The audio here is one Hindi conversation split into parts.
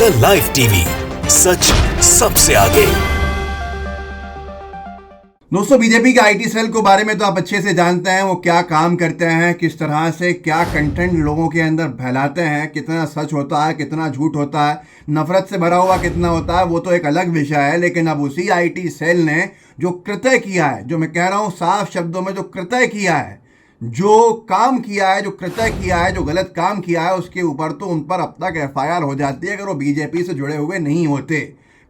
द लाइव टीवी, सच सबसे आगे। दोस्तों, बीजेपी के आईटी सेल को बारे में तो आप अच्छे से जानते हैं। वो क्या काम करते हैं, किस तरह से क्या कंटेंट लोगों के अंदर फैलाते हैं, कितना सच होता है, कितना झूठ होता है, नफरत से भरा हुआ कितना होता है, वो तो एक अलग विषय है। लेकिन अब उसी आईटी सेल ने जो कृत्य किया है, जो मैं कह रहा हूँ साफ शब्दों में, जो कृत्य किया है, जो काम किया है, जो कृत्य किया है, जो गलत काम किया है, उसके ऊपर तो उन पर अब तक एफआईआर हो जाती है अगर वो बीजेपी से जुड़े हुए नहीं होते।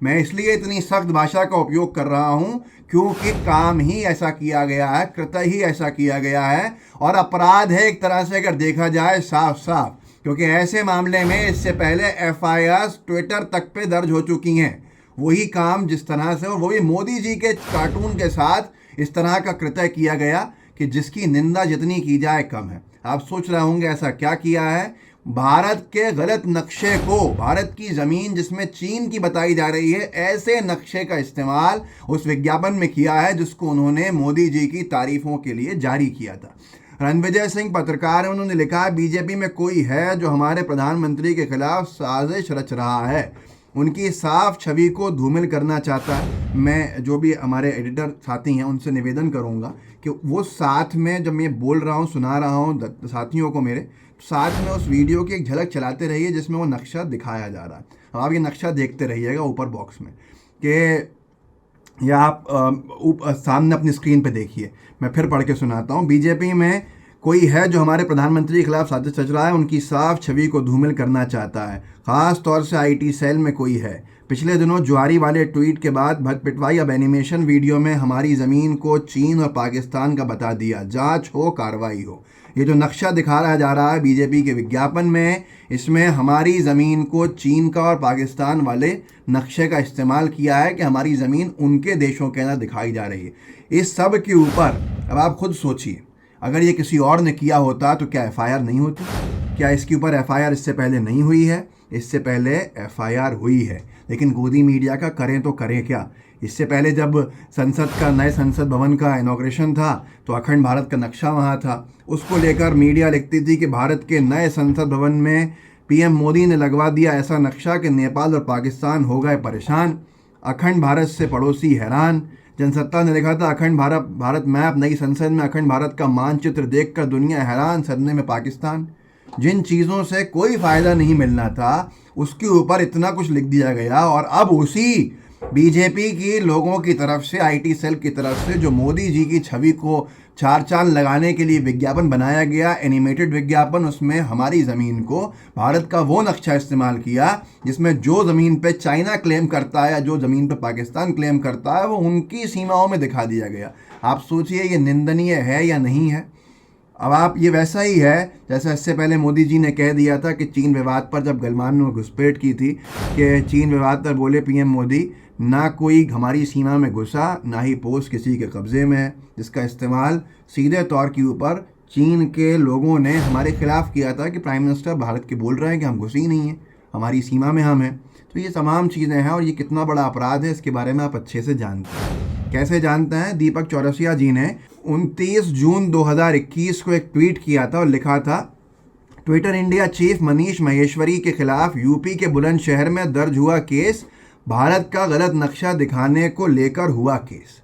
मैं इसलिए इतनी सख्त भाषा का उपयोग कर रहा हूं क्योंकि काम ही ऐसा किया गया है, कृत्य ही ऐसा किया गया है और अपराध है एक तरह से अगर देखा जाए साफ साफ। क्योंकि ऐसे मामले में इससे पहले एफआईआर ट्विटर तक पे दर्ज हो चुकी हैं। वही काम जिस तरह से, और वो भी मोदी जी के कार्टून के साथ इस तरह का कृत्य किया गया कि जिसकी निंदा जितनी की जाए कम है। आप सोच रहे होंगे ऐसा क्या किया है। भारत के गलत नक्शे को, भारत की ज़मीन जिसमें चीन की बताई जा रही है, ऐसे नक्शे का इस्तेमाल उस विज्ञापन में किया है जिसको उन्होंने मोदी जी की तारीफों के लिए जारी किया था। रणविजय सिंह पत्रकार हैं, उन्होंने लिखा है बीजेपी में कोई है जो हमारे प्रधानमंत्री के खिलाफ साजिश रच रहा है, उनकी साफ छवि को धूमिल करना चाहता है। मैं जो भी हमारे एडिटर साथी हैं उनसे निवेदन करूंगा कि वो साथ में जब मैं बोल रहा हूँ, सुना रहा हूँ साथियों को मेरे, साथ में उस वीडियो की एक झलक चलाते रहिए जिसमें वो नक्शा दिखाया जा रहा है। अब आप ये नक्शा देखते रहिएगा ऊपर बॉक्स में, कि या आप सामने अपनी स्क्रीन पे देखिए। मैं फिर पढ़ के सुनाता हूँ। बीजेपी में कोई है जो हमारे प्रधानमंत्री के खिलाफ साजिश रच रहा है, उनकी साफ छवि को धूमिल करना चाहता है। खास तौर से आईटी सेल में कोई है। पिछले दिनों जुआरी वाले ट्वीट के बाद भग पिटवाई अब एनिमेशन वीडियो में हमारी ज़मीन को चीन और पाकिस्तान का बता दिया। जांच हो, कार्रवाई हो। ये जो नक्शा दिखाया जा रहा है बीजेपी के विज्ञापन में, इसमें हमारी ज़मीन को चीन का और पाकिस्तान वाले नक्शे का इस्तेमाल किया है कि हमारी ज़मीन उनके देशों के अंदर दिखाई जा रही है। इस सब के ऊपर अब आप खुद सोचिए, अगर ये किसी और ने किया होता तो क्या एफआईआर नहीं होती? क्या इसके ऊपर एफआईआर इससे पहले नहीं हुई है? इससे पहले एफआईआर हुई है। लेकिन गोदी मीडिया का करें तो करें क्या। इससे पहले जब नए संसद भवन का इनॉग्रेशन था तो अखंड भारत का नक्शा वहाँ था। उसको लेकर मीडिया लिखती थी कि भारत के नए संसद भवन में पीएम मोदी ने लगवा दिया ऐसा नक्शा कि नेपाल और पाकिस्तान हो गए परेशान। अखंड भारत से पड़ोसी हैरान। जनसत्ता ने लिखा था अखंड भारत मैप, नई संसद में अखंड भारत का मानचित्र देखकर दुनिया हैरान, सदमे में पाकिस्तान। जिन चीज़ों से कोई फ़ायदा नहीं मिलना था उसके ऊपर इतना कुछ लिख दिया गया। और अब उसी बीजेपी की लोगों की तरफ से, आईटी सेल की तरफ से, जो मोदी जी की छवि को चार चांद लगाने के लिए विज्ञापन बनाया गया, एनिमेटेड विज्ञापन, उसमें हमारी ज़मीन को, भारत का वो नक्शा इस्तेमाल किया जिसमें जो ज़मीन पे चाइना क्लेम करता है या जो ज़मीन पे पाकिस्तान क्लेम करता है वो उनकी सीमाओं में दिखा दिया गया। आप सोचिए ये निंदनीय है या नहीं है। अब आप, ये वैसा ही है जैसे इससे पहले मोदी जी ने कह दिया था कि चीन विवाद पर, जब गलवान में घुसपैठ की थी, कि चीन विवाद पर बोले पीएम मोदी, ना कोई हमारी सीमा में घुसा, ना ही पोस्ट किसी के कब्ज़े में है। जिसका इस्तेमाल सीधे तौर के ऊपर चीन के लोगों ने हमारे खिलाफ किया था कि प्राइम मिनिस्टर भारत के बोल रहे हैं कि हम घुसे ही नहीं हैं, हमारी सीमा में हम हैं। तो ये तमाम चीज़ें हैं और ये कितना बड़ा अपराध है इसके बारे में आप अच्छे से जानते हैं। कैसे जानते हैं? दीपक चौरसिया जी ने 29 जून 2021 को एक ट्वीट किया था और लिखा था, Twitter India chief Manish Maheshwari के खिलाफ यूपी के बुलंदशहर में दर्ज हुआ केस, भारत का गलत नक्शा दिखाने को लेकर हुआ केस।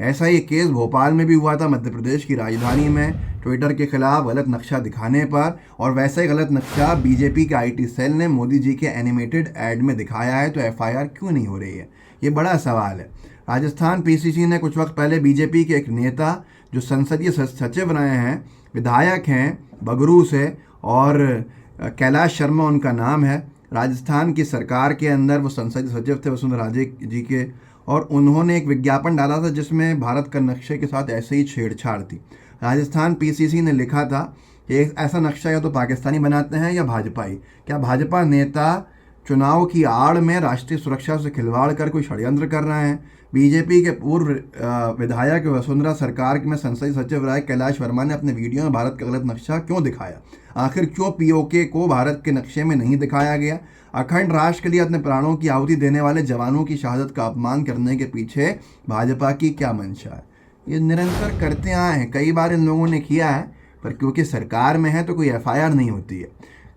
ऐसा ही केस भोपाल में भी हुआ था, मध्य प्रदेश की राजधानी में, ट्विटर के खिलाफ गलत नक्शा दिखाने पर। और वैसा ही गलत नक्शा बीजेपी के आईटी सेल ने मोदी जी के एनिमेटेड ऐड में दिखाया है। तो एफआईआर क्यों नहीं हो रही है, ये बड़ा सवाल है। राजस्थान पीसीसी ने कुछ वक्त पहले बीजेपी के एक नेता जो संसदीय सचिव रहे हैं, विधायक हैं बगरू से, और कैलाश शर्मा उनका नाम है, राजस्थान की सरकार के अंदर वो संसदीय सचिव थे वसुंधरा राजे जी के, और उन्होंने एक विज्ञापन डाला था जिसमें भारत का नक्शे के साथ ऐसे ही छेड़छाड़ थी। राजस्थान पीसीसी ने लिखा था कि ऐसा नक्शा या तो पाकिस्तानी बनाते हैं या भाजपाई। क्या भाजपा नेता चुनाव की आड़ में राष्ट्रीय सुरक्षा से खिलवाड़ कर कोई षड्यंत्र कर रहे हैं? बीजेपी के पूर्व विधायक वसुंधरा सरकार में संसदीय सचिव रहे कैलाश वर्मा ने अपने वीडियो में भारत का गलत नक्शा क्यों दिखाया? आखिर क्यों पीओके को भारत के नक्शे में नहीं दिखाया गया? अखंड राष्ट्र के लिए अपने प्राणों की आहुति देने वाले जवानों की शहादत का अपमान करने के पीछे भाजपा की क्या मंशा है? ये निरंतर करते आए हैं, कई बार इन लोगों ने किया है, पर क्योंकि सरकार में है तो कोई एफआईआर नहीं होती है।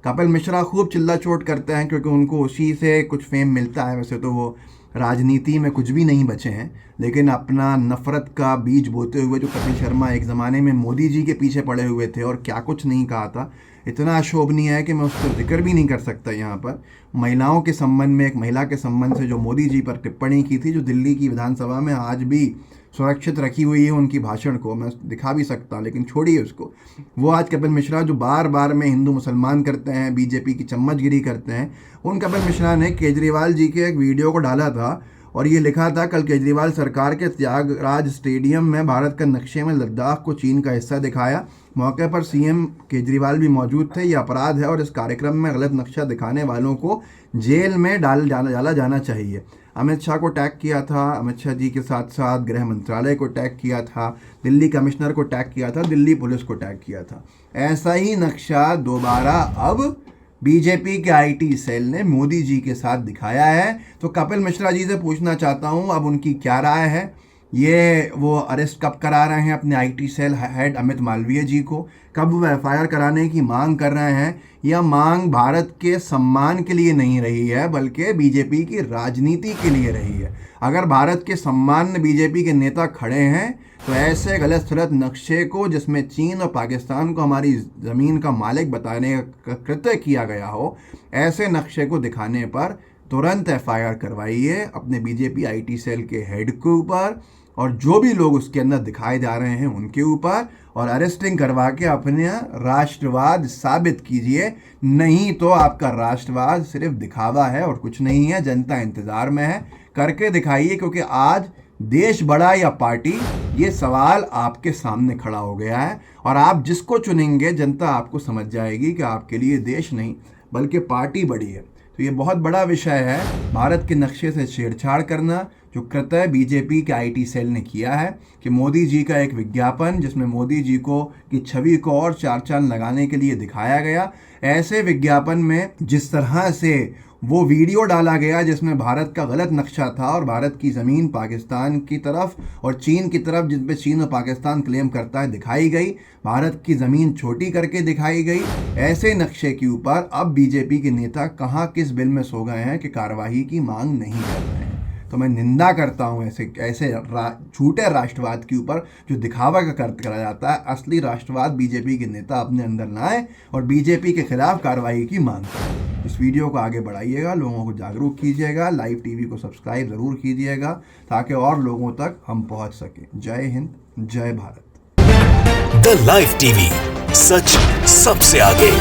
कपिल मिश्रा खूब चिल्ला चोट करते हैं क्योंकि उनको उसी से कुछ फेम मिलता है। वैसे तो वो राजनीति में कुछ भी नहीं बचे हैं, लेकिन अपना नफरत का बीज बोते हुए जो कपिल शर्मा एक ज़माने में मोदी जी के पीछे पड़े हुए थे और क्या कुछ नहीं कहा था, इतना अशोभनीय है कि मैं उसका जिक्र भी नहीं कर सकता यहाँ पर। महिलाओं के संबंध में, एक महिला के संबंध से जो मोदी जी पर टिप्पणी की थी, जो दिल्ली की विधानसभा में आज भी सुरक्षित रखी हुई है उनकी भाषण को, मैं दिखा भी सकता हूँ लेकिन छोड़िए उसको। वो आज कपिल मिश्रा जो बार बार में हिंदू मुसलमान करते हैं, बीजेपी की चम्मचगिरी करते हैं, उन कपिल मिश्रा ने केजरीवाल जी के एक वीडियो को डाला था और ये लिखा था, कल केजरीवाल सरकार के त्यागराज स्टेडियम में भारत का नक्शे में लद्दाख को चीन का हिस्सा दिखाया। मौके पर सीएम केजरीवाल भी मौजूद थे। ये अपराध है और इस कार्यक्रम में गलत नक्शा दिखाने वालों को जेल में डाला जाना चाहिए। अमित शाह को टैग किया था, अमित शाह जी के साथ साथ गृह मंत्रालय को टैग किया था, दिल्ली कमिश्नर को टैग किया था, दिल्ली पुलिस को टैग किया था। ऐसा ही नक्शा दोबारा अब बीजेपी के आईटी सेल ने मोदी जी के साथ दिखाया है। तो कपिल मिश्रा जी से पूछना चाहता हूं अब उनकी क्या राय है। ये वो अरेस्ट कब करा रहे हैं अपने IT cell head Amit Malviya ji को, कब वो एफआईआर कराने की मांग कर रहे हैं? यह मांग भारत के सम्मान के लिए नहीं रही है बल्कि बीजेपी की राजनीति के लिए रही है। अगर भारत के सम्मान में बीजेपी के नेता खड़े हैं तो ऐसे गलत सलत नक्शे को, जिसमें चीन और पाकिस्तान को हमारी ज़मीन का मालिक बताने का कृत्य किया गया हो, ऐसे नक्शे को दिखाने पर तुरंत एफआईआर करवाइए अपने बीजेपी आईटी सेल के हेड के ऊपर और जो भी लोग उसके अंदर दिखाए जा रहे हैं उनके ऊपर, और अरेस्टिंग करवा के अपने राष्ट्रवाद साबित कीजिए। नहीं तो आपका राष्ट्रवाद सिर्फ दिखावा है और कुछ नहीं है। जनता इंतज़ार में है, करके दिखाइए, क्योंकि आज देश बड़ा या पार्टी, ये सवाल आपके सामने खड़ा हो गया है। और आप जिसको चुनेंगे जनता आपको समझ जाएगी कि आपके लिए देश नहीं बल्कि पार्टी बड़ी है। तो ये बहुत बड़ा विषय है, भारत के नक्शे से छेड़छाड़ करना, जो कृत्य बीजेपी के आईटी सेल ने किया है कि मोदी जी का एक विज्ञापन जिसमें मोदी जी को की छवि को और चार चांद लगाने के लिए दिखाया गया। ऐसे विज्ञापन में जिस तरह से वो वीडियो डाला गया जिसमें भारत का गलत नक्शा था और भारत की ज़मीन पाकिस्तान की तरफ और चीन की तरफ, जिस पे चीन और पाकिस्तान क्लेम करता है, दिखाई गई, भारत की ज़मीन छोटी करके दिखाई गई। ऐसे नक्शे के ऊपर अब बीजेपी के नेता कहाँ किस बिल में सो गए हैं कि कार्रवाई की मांग नहीं कर रहे हैं। तो मैं निंदा करता हूँ ऐसे झूठे राष्ट्रवाद के ऊपर जो दिखावा करा जाता है। असली राष्ट्रवाद बीजेपी के नेता अपने अंदर लाएं और बीजेपी के खिलाफ कार्रवाई की मांग करें। इस वीडियो को आगे बढ़ाइएगा, लोगों को जागरूक कीजिएगा, लाइव टीवी को सब्सक्राइब ज़रूर कीजिएगा ताकि और लोगों तक हम पहुँच सकें। जय हिंद, जय भारत। द लाइव टीवी, सच सबसे आगे।